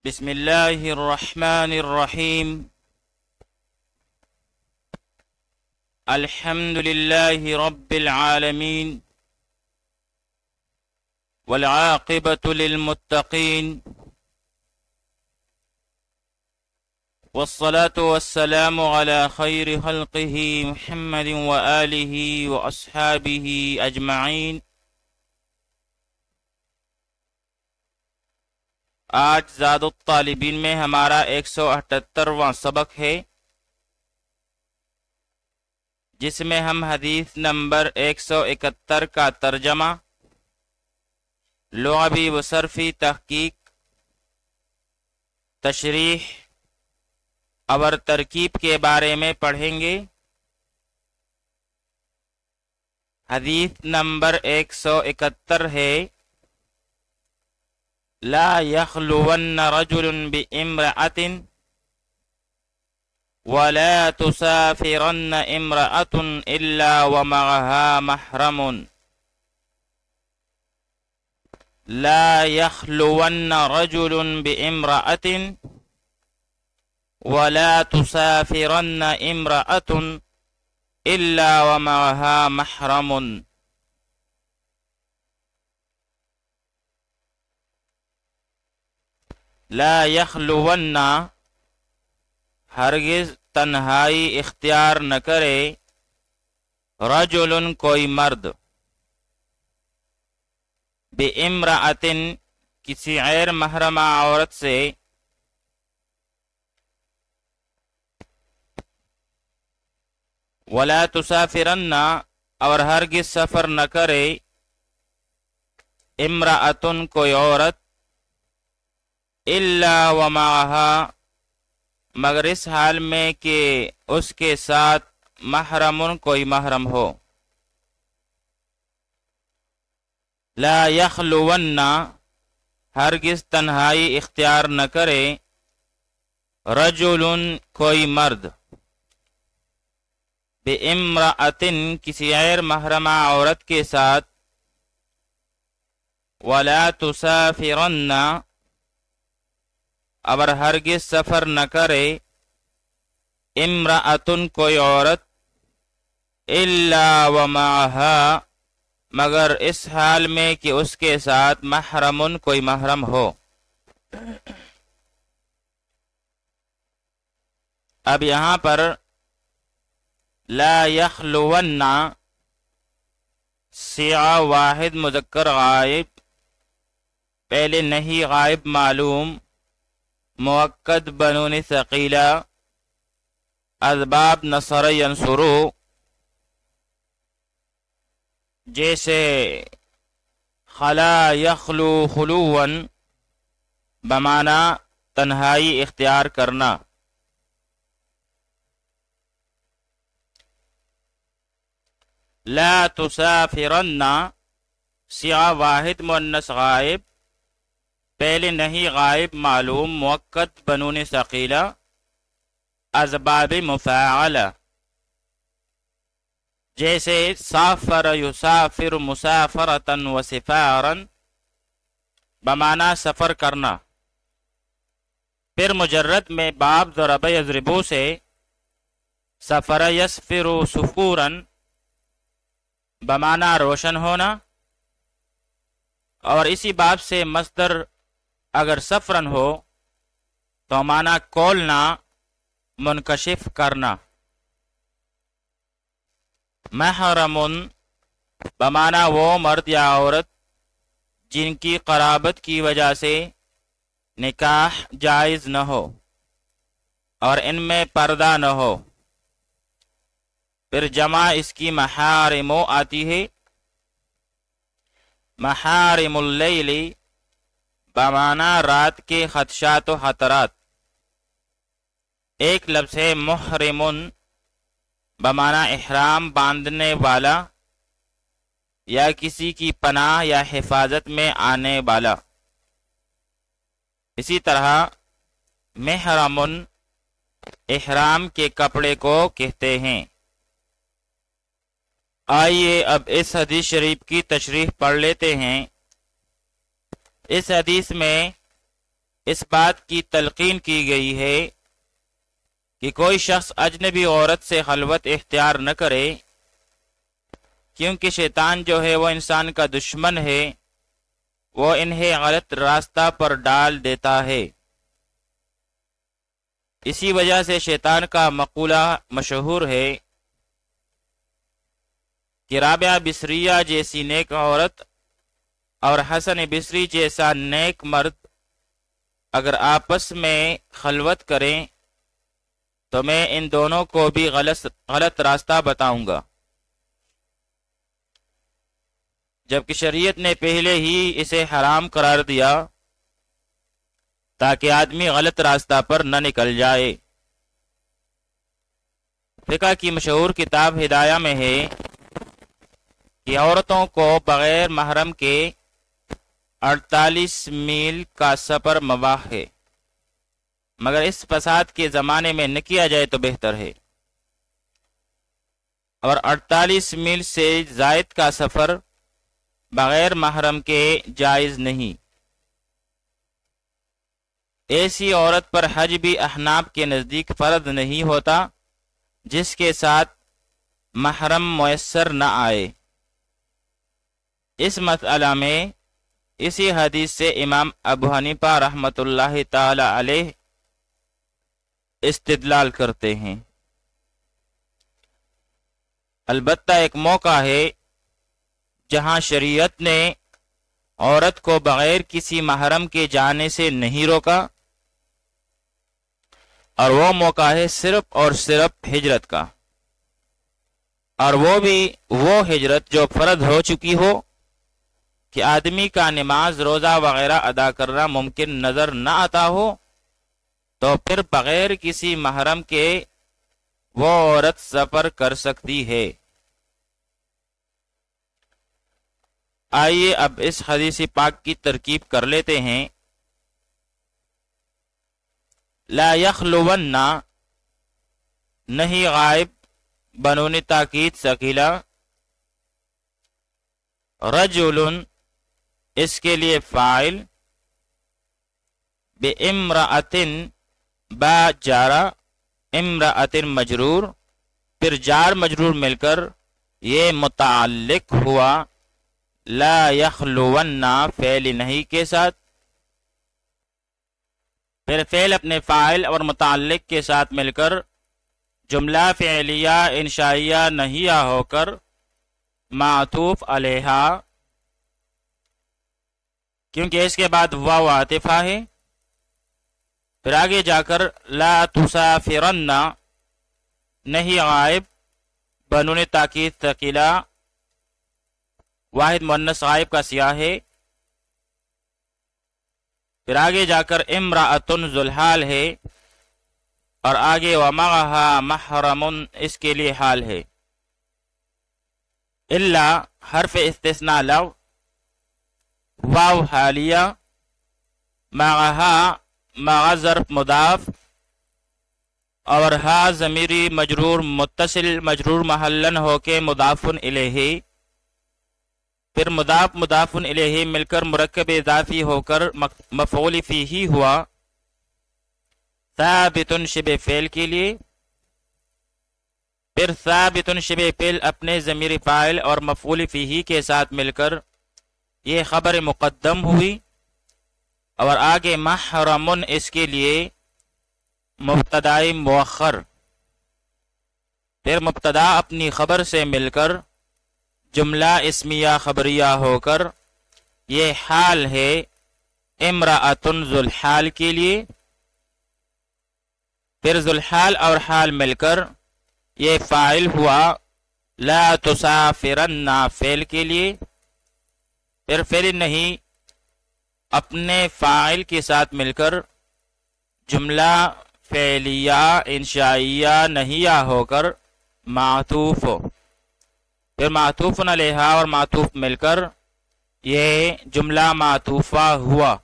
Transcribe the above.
بسم الله الرحمن الرحيم. الحمد لله رب العالمين، والعاقبة للمتقين، والصلاة والسلام على خير خلقه محمد وآله وأصحابه أجمعين. آج زاد الطالبین میں ہمارا 178واں سبق ہے، جس میں ہم حدیث نمبر 171 کا ترجمہ، لغوی و صرفی تحقیق، تشریح اور ترکیب کے بارے میں پڑھیں گے۔ حدیث نمبر 171 ہے: لا يخلون رجل بامرأة ولا تسافرن امرأة إلا ومعها محرم. لا يخلون رجل بامرأة ولا تسافرن امرأة إلا ومعها محرم. لا یخلون، ہرگز تنہائی اختیار نہ کرے، رجل کوئی مرد، بامرأۃ کسی غیر محرمہ عورت سے، ولا تسافرن اور ہرگز سفر نہ کرے، امرأۃ کوئی عورت، الا ومعها مگر اس حال میں کہ اس کے ساتھ محرم کوئی محرم ہو۔ لا یخلون، ہرگز تنہائی اختیار نہ کرے، رجل کوئی مرد، بامرأۃ کسی غیر محرمہ عورت کے ساتھ، ولا تسافرن اور ہرگز سفر نہ کرے، امرأۃ کوئی عورت، الا ومعها مگر اس حال میں کہ اس کے ساتھ محرم کوئی محرم ہو۔ اب یہاں پر لا یخلون صیغہ واحد مذکر غائب، پہلے نہیں غائب معلوم، مؤکد بنون ثقیلہ، اسباب نصر ینصرو، جیسے خلا یخلو خلوا بمعنی تنہائی اختیار کرنا۔ لا تسافرن صیغہ واحد مؤنث غائب، پہلے نہیں غائب معلوم، مؤکد بنون ثقیلہ، اسباب مفاعلہ، جیسے سافر یسافر مسافرتا و سفارا بمعنی سفر کرنا۔ پھر مجرد میں باب ضرب یضربو سے سفر یسفر سفورا بمعنی روشن ہونا، اور اسی باب سے مصدر اگر سفرن ہو تو معنی کھولنا، منکشف کرنا۔ محرم بمعنی وہ مرد یا عورت جن کی قرابت کی وجہ سے نکاح جائز نہ ہو اور ان میں پردہ نہ ہو۔ پھر جمع اس کی محارم آتی ہے، محارم اللیل بمعنی رات کے خدشات و خطرات۔ ایک لفظ ہے محرم بمعنی احرام باندھنے والا یا کسی کی پناہ یا حفاظت میں آنے والا۔ اسی طرح محرم احرام کے کپڑے کو کہتے ہیں۔ آئیے اب اس حدیث شریف کی تشریح پڑھ لیتے ہیں۔ اس حدیث میں اس بات کی تلقین کی گئی ہے کہ کوئی شخص اجنبی عورت سے خلوت اختیار نہ کرے، کیونکہ شیطان جو ہے وہ انسان کا دشمن ہے، وہ انہیں غلط راستہ پر ڈال دیتا ہے۔ اسی وجہ سے شیطان کا مقولہ مشہور ہے کہ رابعہ بصریہ جیسی نیک عورت اور حسن بصری جیسا نیک مرد اگر آپس میں خلوت کریں تو میں ان دونوں کو بھی غلط راستہ بتاؤں گا، جبکہ شریعت نے پہلے ہی اسے حرام قرار دیا تاکہ آدمی غلط راستہ پر نہ نکل جائے۔ فقہ کی مشہور کتاب ہدایہ میں ہے کہ عورتوں کو بغیر محرم کے 48 میل کا سفر مباح ہے، مگر اس فساد کے زمانے میں نہ کیا جائے تو بہتر ہے، اور 48 میل سے زائد کا سفر بغیر محرم کے جائز نہیں۔ ایسی عورت پر حج بھی احناف کے نزدیک فرض نہیں ہوتا جس کے ساتھ محرم میسر نہ آئے۔ اس مسئلہ میں اسی حدیث سے امام ابو حنیفہ رحمۃ اللہ تعالی علیہ استدلال کرتے ہیں۔ البتہ ایک موقع ہے جہاں شریعت نے عورت کو بغیر کسی محرم کے جانے سے نہیں روکا، اور وہ موقع ہے صرف اور صرف ہجرت کا، اور وہ بھی وہ ہجرت جو فرض ہو چکی ہو کہ آدمی کا نماز روزہ وغیرہ ادا کرنا ممکن نظر نہ آتا ہو، تو پھر بغیر کسی محرم کے وہ عورت سفر کر سکتی ہے۔ آئیے اب اس حدیث پاک کی ترکیب کر لیتے ہیں۔ لا یخلون، نہیں غائب، بنون تاکید ثقیلہ، رجل اس کے لیے فاعل، بامرأۃ با جارہ، امرأۃ مجرور، پھر جار مجرور مل کر یہ متعلق ہوا لا یخلون فعل نہیں کے ساتھ، پھر فعل اپنے فاعل اور متعلق کے ساتھ مل کر جملہ فعلیہ انشائیہ نہیہ ہو کر معطوف علیہا، کیونکہ اس کے بعد واو عاطفہ ہے۔ پھر آگے جا کر لا تسافرن، نہیں غائب، بنون تاکید ثقیلہ، واحد مؤنث غائب کا سیاہ ہے۔ پھر آگے جا کر امرأۃ ذوالحال ہے، اور آگے ومعها محرم اس کے لیے حال ہے۔ الا حرف استثناء لو، واو حالیہ، معها مع ظرف مضاف، اور ہا ضمیری مجرور متصل مجرور محلن ہو کے مضاف الیہ، پھر مضاف مضاف الیہ مل کر مرکب اضافی ہو کر مفعول فیہ ہوا، ثابت شبہ فعل کے لیے، پھر ثابت شبہ فعل اپنے ضمیر فاعل اور مفعول فیہ کے ساتھ مل کر یہ خبر مقدم ہوئی، اور آگے محرم اس کے لیے مبتدائی مؤخر، پھر مبتدا اپنی خبر سے مل کر جملہ اسمیہ خبریہ ہو کر یہ حال ہے امرأۃ ذوالحال کے لیے، پھر ذوالحال اور حال مل کر یہ فاعل ہوا لا تسافرن فعل کے لیے، پھر فعل نہیں اپنے فاعل کے ساتھ مل کر جملہ فعلیہ انشائیہ نہیہ ہو کر معطوف، پھر معطوف علیہا اور معطوف مل کر یہ جملہ معطوفہ ہوا۔